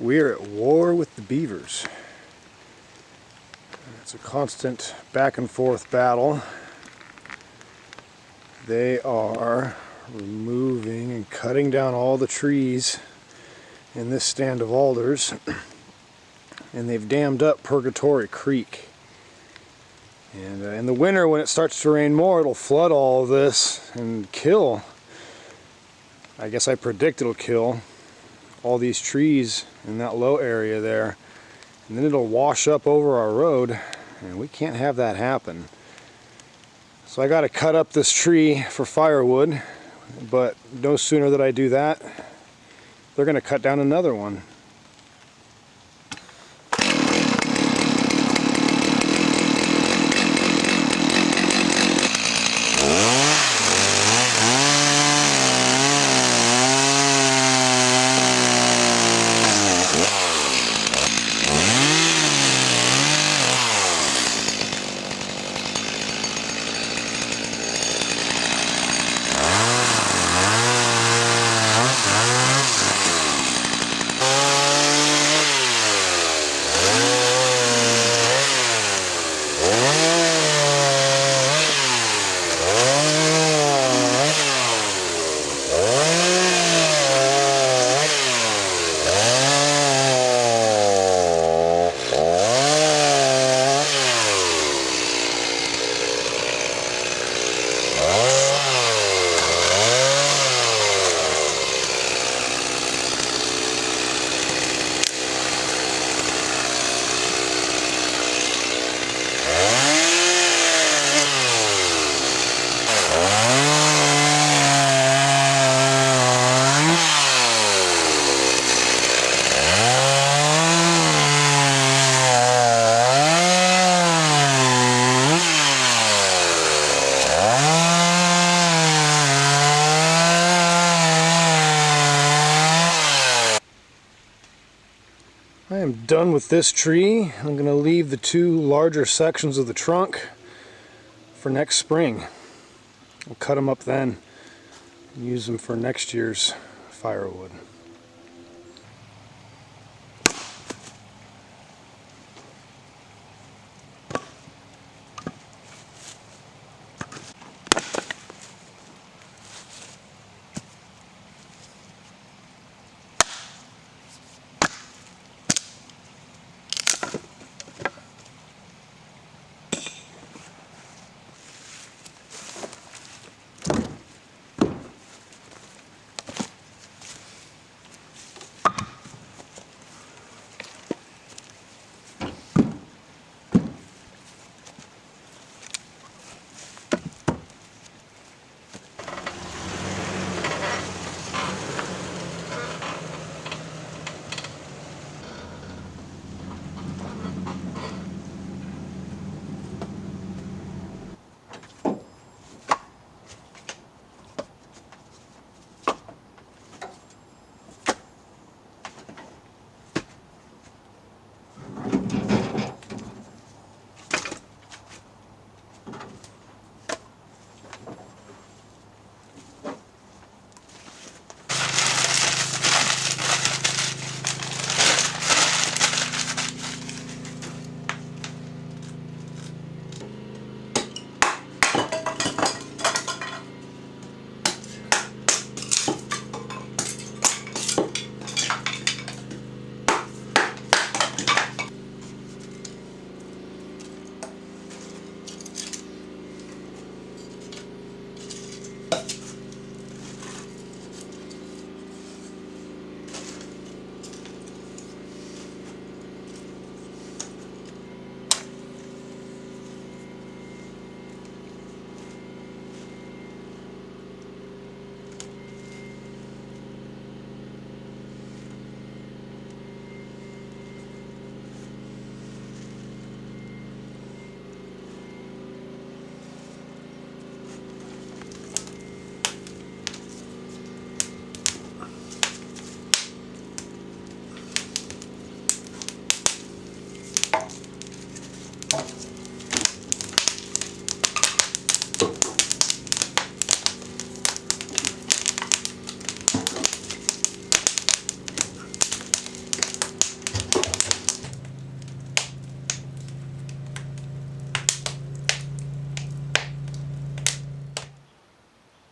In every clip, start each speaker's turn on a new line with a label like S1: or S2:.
S1: We're at war with the beavers. It's a constant back and forth battle. They are removing and cutting down all the trees in this stand of alders, and they've dammed up Purgatory Creek. And in the winter, when it starts to rain more, it'll flood all of this and kill. I guess I predict it'll kill all these trees in that low area there, and then it'll wash up over our road, and we can't have that happen. So I got to cut up this tree for firewood, but no sooner that I do that, they're going to cut down another one. I am done with this tree. I'm going to leave the two larger sections of the trunk for next spring. I'll cut them up then and use them for next year's firewood.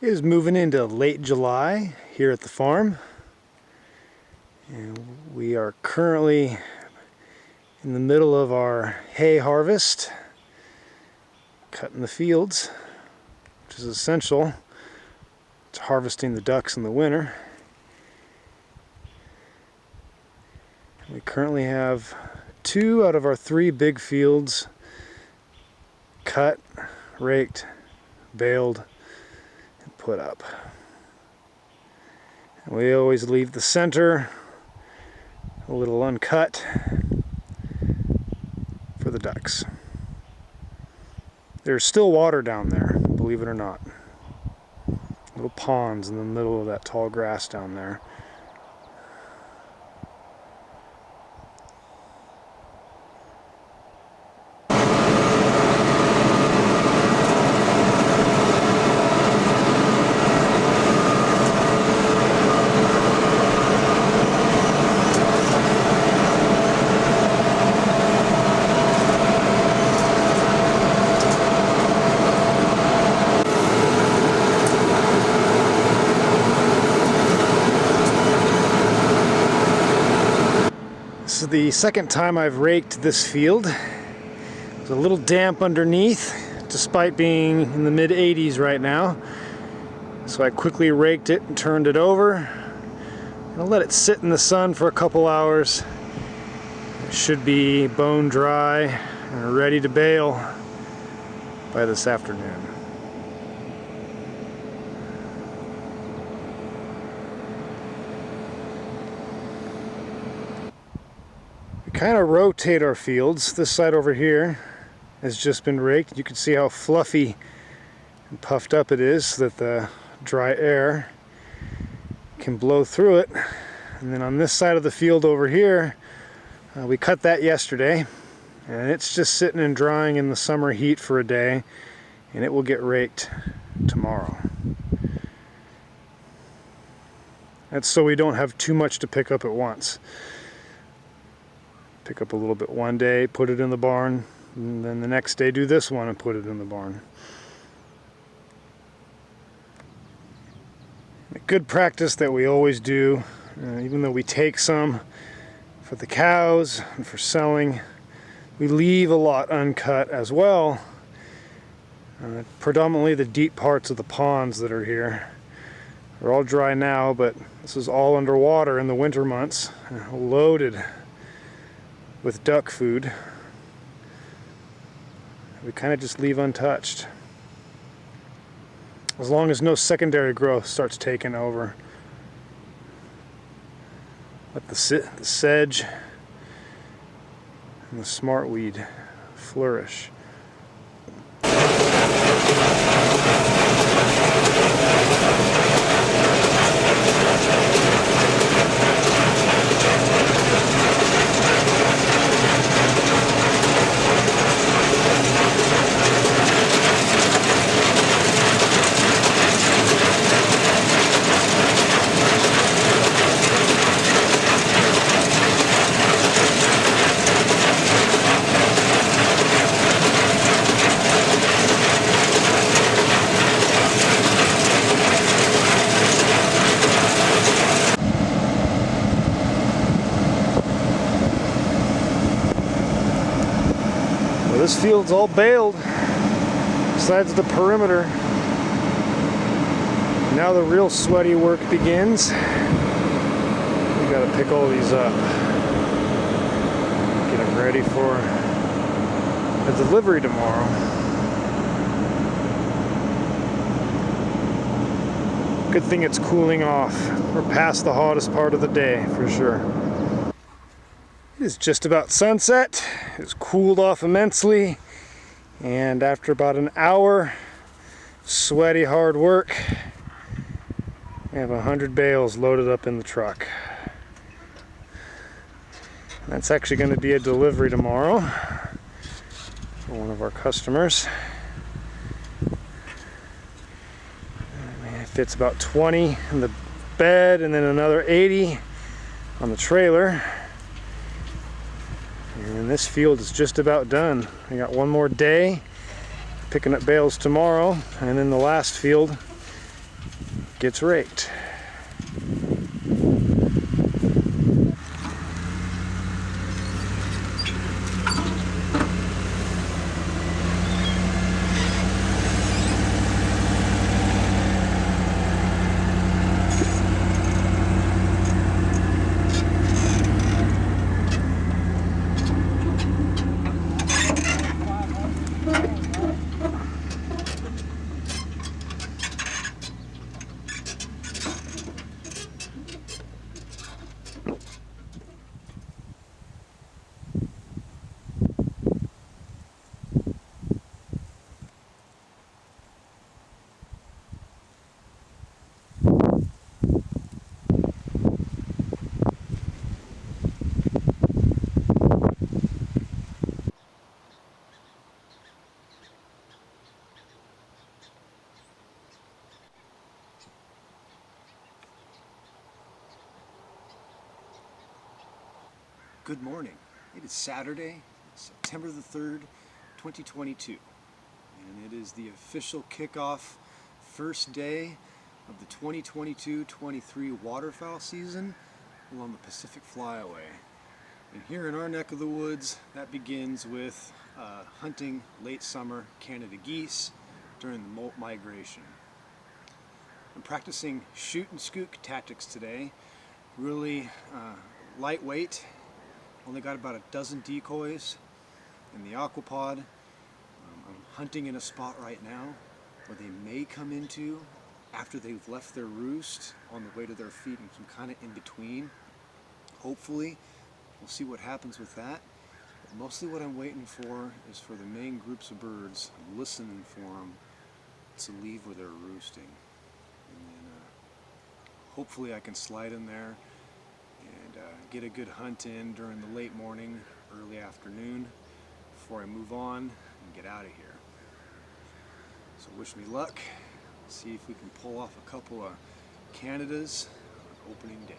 S1: It is moving into late July here at the farm, and we are currently in the middle of our hay harvest, cutting the fields, which is essential to harvesting the ducks in the winter. We currently have 2 out of our 3 big fields cut, raked, baled, and put up. And we always leave the center a little uncut for the ducks. There's still water down there, believe it or not. Little ponds in the middle of that tall grass down there. This is the second time I've raked this field. It's a little damp underneath, despite being in the mid-80s right now. So I quickly raked it and turned it over. I'll let it sit in the sun for a couple hours. It should be bone dry and ready to bale by this afternoon. Kind of rotate our fields. This side over here has just been raked. You can see how fluffy and puffed up it is so that the dry air can blow through it. And then on this side of the field over here, we cut that yesterday, and it's just sitting and drying in the summer heat for a day, and it will get raked tomorrow. That's so we don't have too much to pick up at once. Pick up a little bit one day, put it in the barn, and then the next day do this one and put it in the barn. A good practice that we always do, even though we take some for the cows and for selling, we leave a lot uncut as well. Predominantly the deep parts of the ponds that are here. They're all dry now, but this is all underwater in the winter months, loaded with duck food. We kind of just leave untouched, as long as no secondary growth starts taking over. Let the sedge and the smartweed flourish. This field's all baled, besides the perimeter. Now the real sweaty work begins. We gotta pick all these up, get them ready for a delivery tomorrow. Good thing it's cooling off. We're past the hottest part of the day for sure. It is just about sunset. It's cooled off immensely, and after about an hour sweaty hard work, we have 100 bales loaded up in the truck. That's actually going to be a delivery tomorrow for one of our customers. It fits about 20 in the bed and then another 80 on the trailer. And this field is just about done. We got one more day, picking up bales tomorrow, and then the last field gets raked. Good morning. It is Saturday, September the 3rd, 2022, and it is the official kickoff first day of the 2022-23 waterfowl season along the Pacific Flyaway. And here in our neck of the woods, that begins with hunting late summer Canada geese during the molt migration. I'm practicing shoot and skook tactics today, really lightweight. Only got about a dozen decoys in the aquapod. I'm hunting in a spot right now where they may come into after they've left their roost on the way to their feet, and some kind of in between. Hopefully, we'll see what happens with that. But mostly what I'm waiting for is for the main groups of birds. I'm listening for them to leave where they're roosting. And then hopefully I can slide in there and get a good hunt in during the late morning, early afternoon before I move on and get out of here. So wish me luck. See if we can pull off a couple of Canadas on opening day.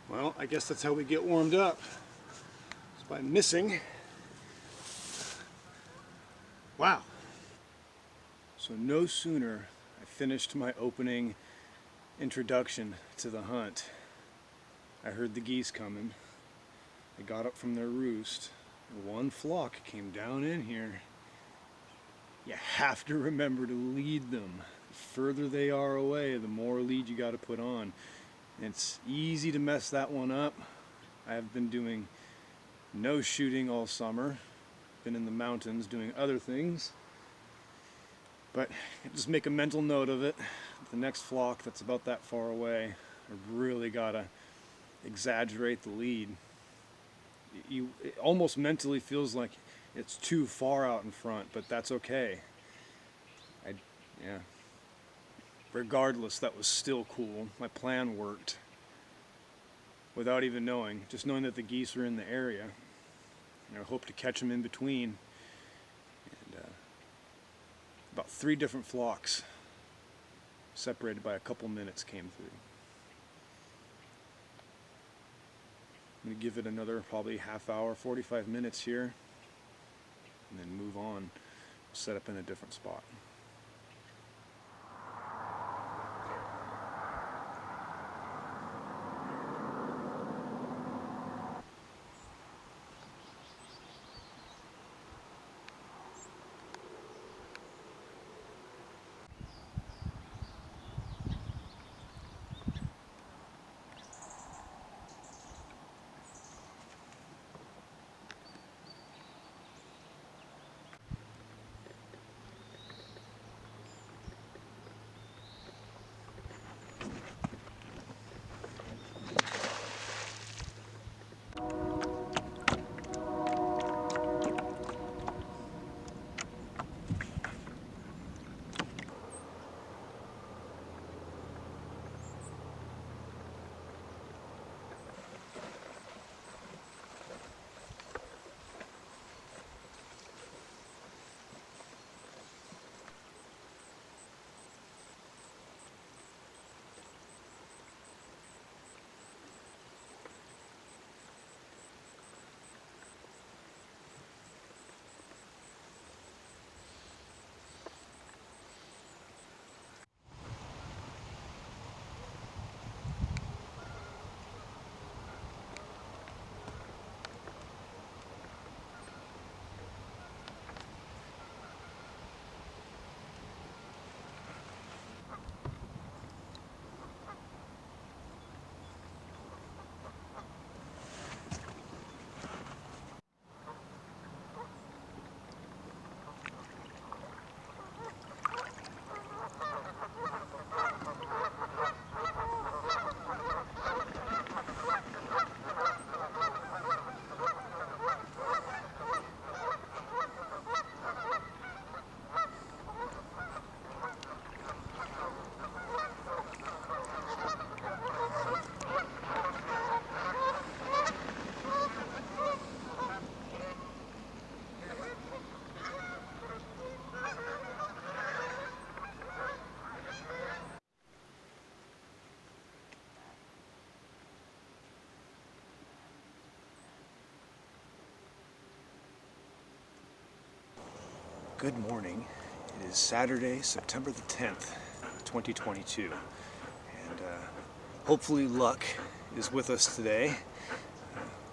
S1: Well, I guess that's how we get warmed up. It's by missing. Wow. So no sooner I finished my opening introduction to the hunt, I heard the geese coming. They got up from their roost. One flock came down in here. You have to remember to lead them. The further they are away, the more lead you got to put on. It's easy to mess that one up. I have been doing no shooting all summer. Been in the mountains doing other things. But just make a mental note of it. The next flock that's about that far away, I really gotta exaggerate the lead. It almost mentally feels like it's too far out in front, but that's okay. Regardless, that was still cool. My plan worked without even knowing, just knowing that the geese were in the area. And I hope to catch them in between. And about 3 different flocks, separated by a couple minutes, came through. I'm going to give it another probably half hour, 45 minutes here, and then move on, set up in a different spot. Good morning. It is Saturday, September the 10th, 2022, and hopefully luck is with us today.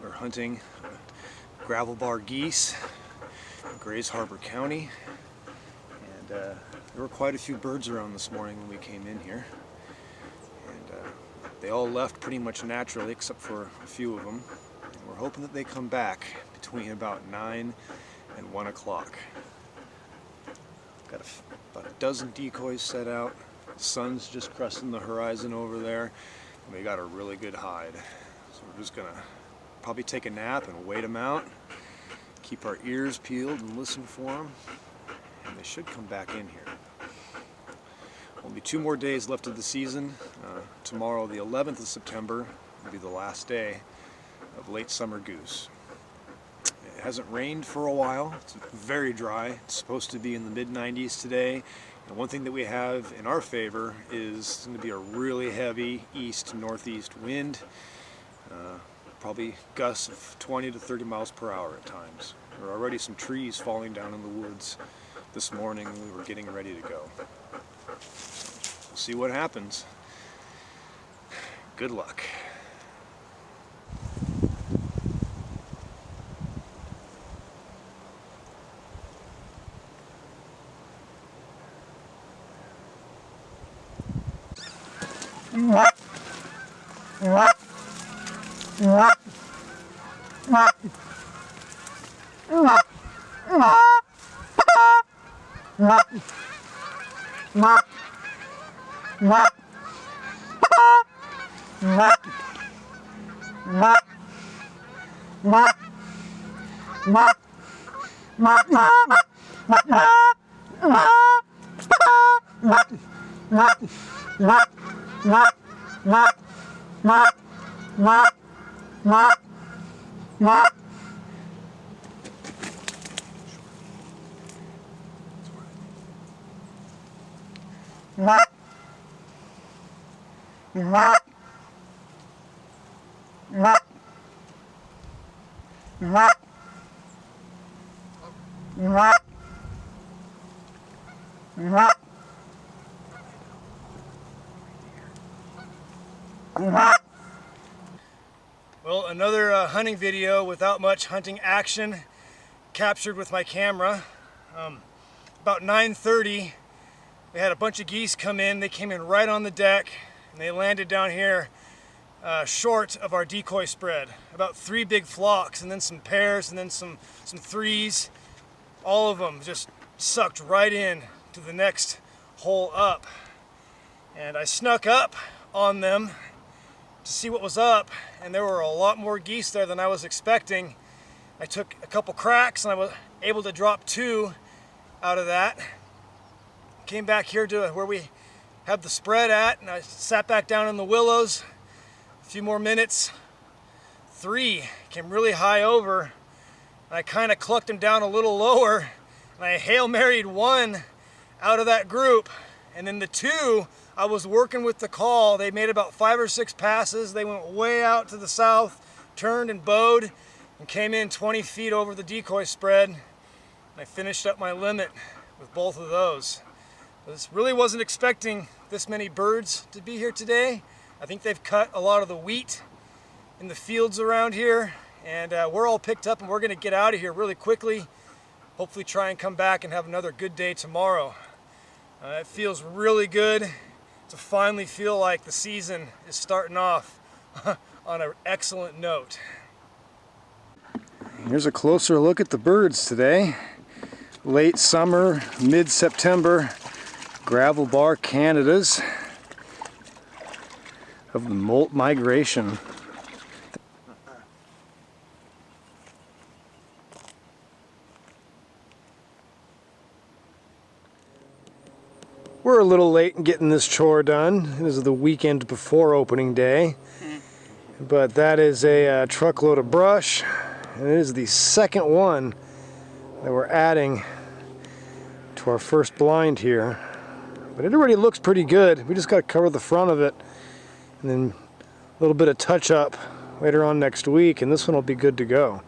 S1: We're hunting gravel bar geese in Grays Harbor County, and there were quite a few birds around this morning when we came in here, and they all left pretty much naturally except for a few of them, and we're hoping that they come back between about 9 and 1 o'clock. Got about a dozen decoys set out. The sun's just cresting the horizon over there, and we got a really good hide. So we're just gonna probably take a nap and wait them out, keep our ears peeled and listen for them, and they should come back in here. Only 2 more days left of the season. Tomorrow, the 11th of September, will be the last day of late summer goose. It hasn't rained for a while. It's very dry. It's supposed to be in the mid-90s today. And one thing that we have in our favor is going to be a really heavy east-northeast wind. Probably gusts of 20 to 30 miles per hour at times. There are already some trees falling down in the woods this morning when we were getting ready to go. We'll see what happens. Good luck. Well, another hunting video without much hunting action captured with my camera. About 9:30, we had a bunch of geese come in. They came in right on the deck and they landed down here short of our decoy spread. About 3 big flocks and then some pairs and then some threes. All of them just sucked right in to the next hole up. And I snuck up on them to see what was up, and there were a lot more geese there than I was expecting. I took a couple cracks and I was able to drop 2 out of that. Came back here to where we have the spread at, and I sat back down in the willows. A few more minutes, 3 came really high over, and I kind of clucked them down a little lower, and I Hail Married 1 out of that group. And then the 2, I was working with the call. They made about 5 or 6 passes. They went way out to the south, turned and bowed, and came in 20 feet over the decoy spread. And I finished up my limit with both of those. This really wasn't expecting this many birds to be here today. I think they've cut a lot of the wheat in the fields around here, and we're all picked up and we're gonna get out of here really quickly. Hopefully try and come back and have another good day tomorrow. It feels really good to finally feel like the season is starting off on an excellent note. Here's a closer look at the birds today. Late summer, mid-September, gravel bar Canadas of the molt migration. We're a little late in getting this chore done. This is the weekend before opening day. But that is a truckload of brush, and it is the second one that we're adding to our first blind here. But it already looks pretty good. We just got to cover the front of it, and then a little bit of touch up later on next week, and this one will be good to go.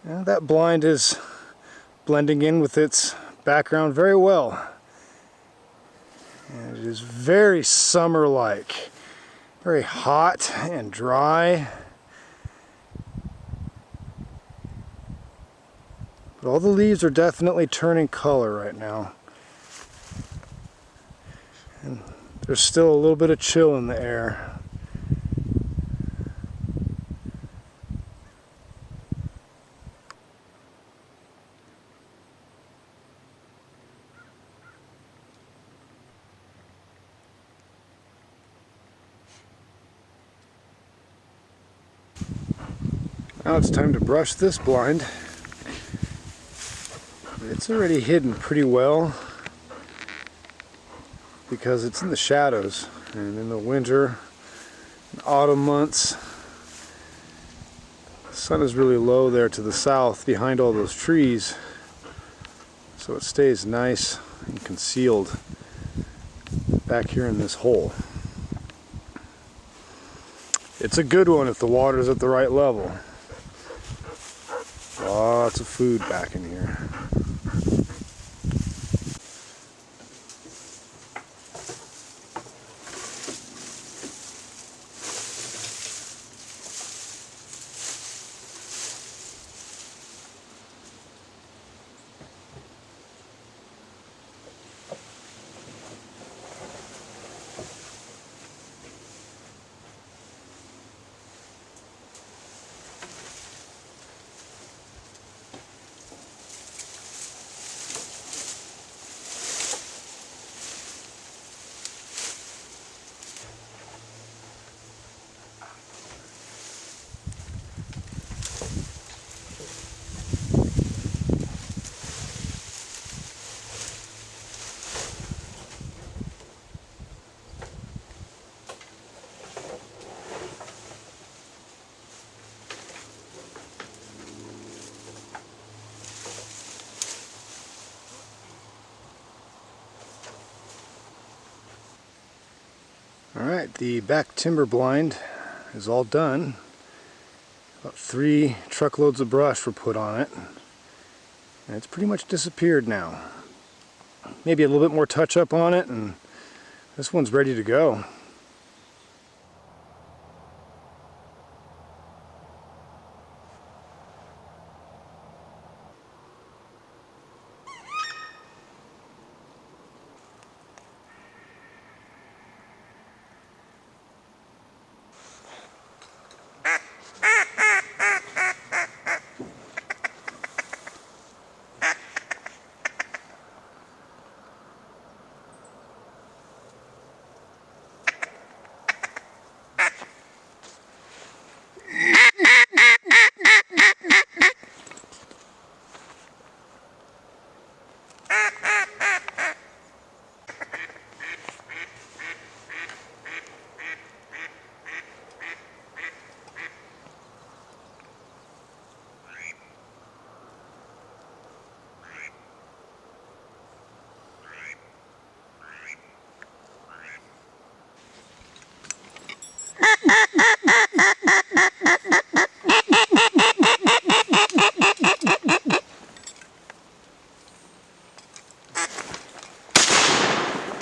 S1: And that blind is blending in with its background very well. And it is very summer-like, very hot and dry. But all the leaves are definitely turning color right now. And there's still a little bit of chill in the air. Now it's time to brush this blind. It's already hidden pretty well because it's in the shadows, and in the winter and autumn months the sun is really low there to the south behind all those trees, so it stays nice and concealed back here in this hole. It's a good one if the water's at the right level. Lots of food back in here. Alright, the back timber blind is all done. About 3 truckloads of brush were put on it, and it's pretty much disappeared now. Maybe a little bit more touch up on it, and this one's ready to go.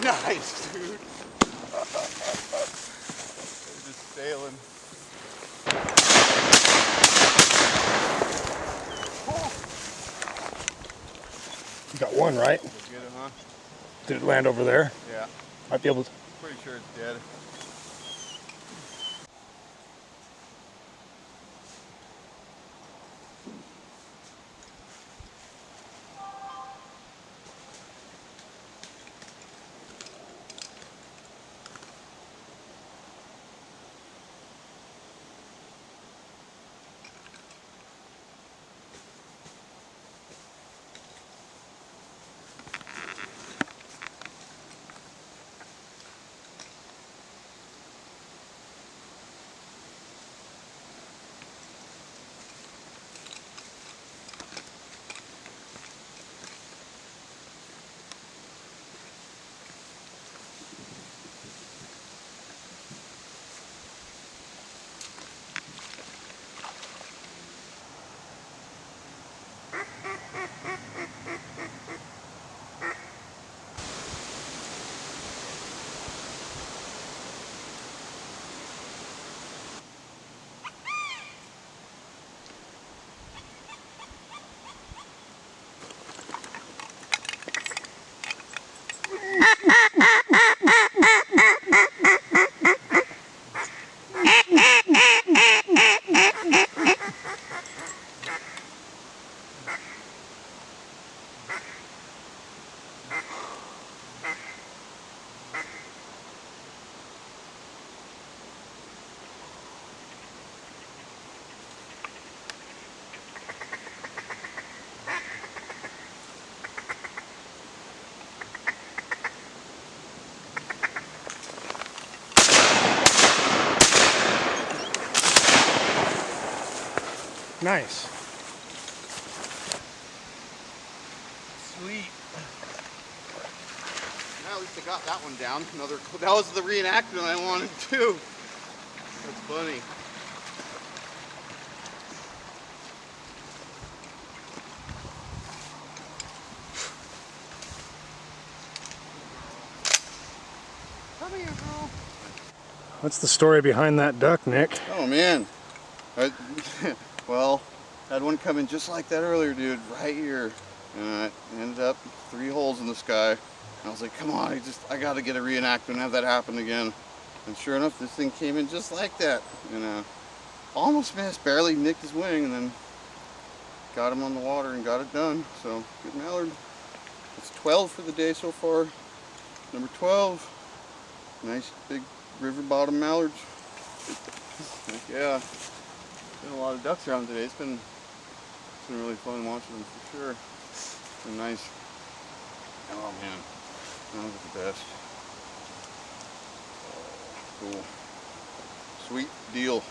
S2: Nice, dude. They're just sailing.
S1: You got one, right?
S2: Get it, huh?
S1: Did it land over there?
S2: Yeah.
S1: Might be able to.
S2: Pretty sure it's dead.
S1: Nice.
S2: Sweet. Well, at least I got that one down. That was the reenactment I wanted too. That's funny. Come here, girl.
S1: What's the story behind that duck, Nick?
S2: Oh man. Well, I had one come in just like that earlier, dude, right here. And I ended up 3 holes in the sky. And I was like, come on, I gotta get a reenactment and have that happen again. And sure enough, this thing came in just like that. And almost missed, barely nicked his wing, and then got him on the water and got it done. So, good mallard. It's 12 for the day so far. Number 12. Nice big river bottom mallards. Heck yeah. Been a lot of ducks around today. It's been really fun watching them for sure. Been nice. Oh man, those are the best. Cool. Sweet deal.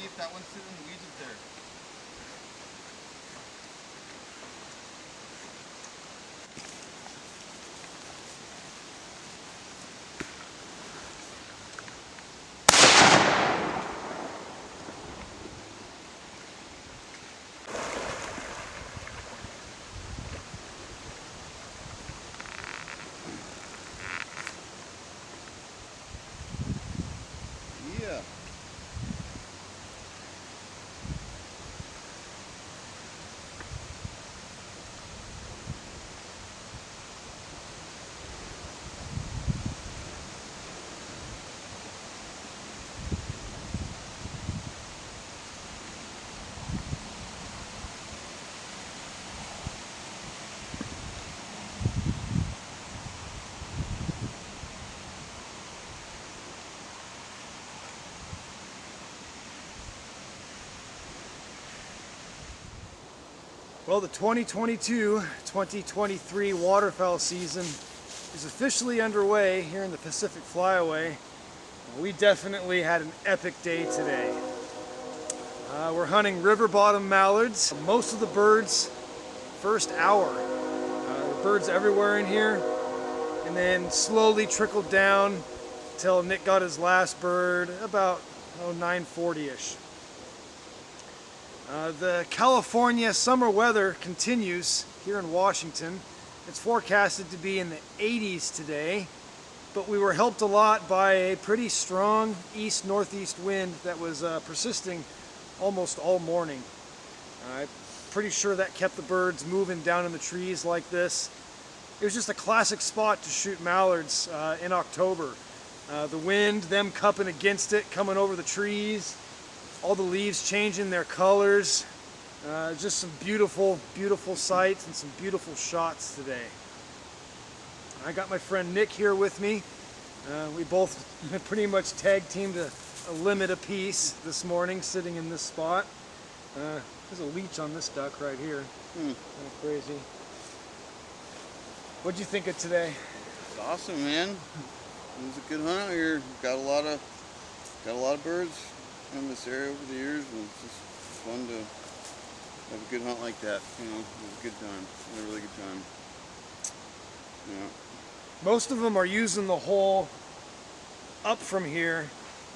S2: see if that one's sitting in the weeds up there. Yeah.
S1: Well, the 2022-2023 waterfowl season is officially underway here in the Pacific Flyaway. We definitely had an epic day today. We're hunting river bottom mallards. Most of the birds, first hour. The birds everywhere in here, and then slowly trickled down until Nick got his last bird about 9:40ish. The California summer weather continues here in Washington. It's forecasted to be in the 80s today, but we were helped a lot by a pretty strong east-northeast wind that was persisting almost all morning. I'm pretty sure that kept the birds moving down in the trees like this. It was just a classic spot to shoot mallards in October. The wind, them cupping against it, coming over the trees, all the leaves changing their colors. Just some beautiful, beautiful sights and some beautiful shots today. I got my friend Nick here with me. We both pretty much tag teamed a limit apiece this morning, sitting in this spot. There's a leech on this duck right here. Kind of crazy. What'd you think of today?
S2: It's awesome, man. It was a good hunt out here. Got a lot of birds in this area over the years, and it's just fun to have a good hunt like that. You know, it was a good time. A really good time. Yeah.
S1: Most of them are using the hole up from here,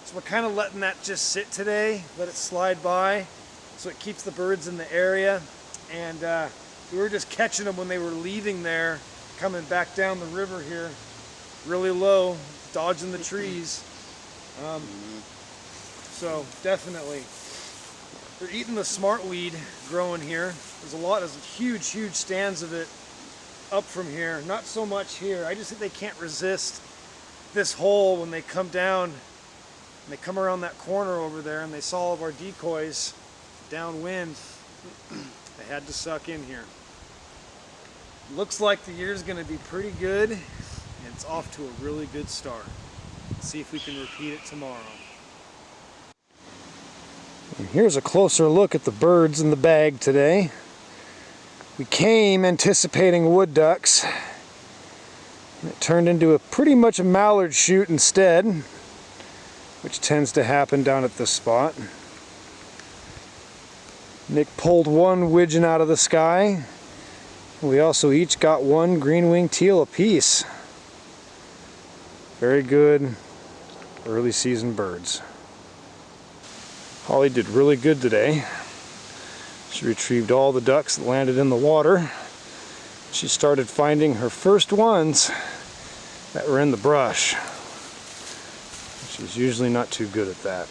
S1: so we're kind of letting that just sit today, let it slide by, so it keeps the birds in the area. And we were just catching them when they were leaving there, coming back down the river here, really low, dodging the trees. So definitely, they're eating the smartweed growing here. There's huge stands of it up from here. Not so much here. I just think they can't resist this hole when they come down. And they come around that corner over there, and they saw all of our decoys downwind. They had to suck in here. Looks like the year's going to be pretty good, and it's off to a really good start. Let's see if we can repeat it tomorrow. And here's a closer look at the birds in the bag today. We came anticipating wood ducks, and it turned into pretty much a mallard shoot instead, which tends to happen down at this spot. Nick pulled one widgeon out of the sky. We also each got one green-winged teal apiece. Very good early season birds. Holly did really good today. She retrieved all the ducks that landed in the water. She started finding her first ones that were in the brush. She's usually not too good at that.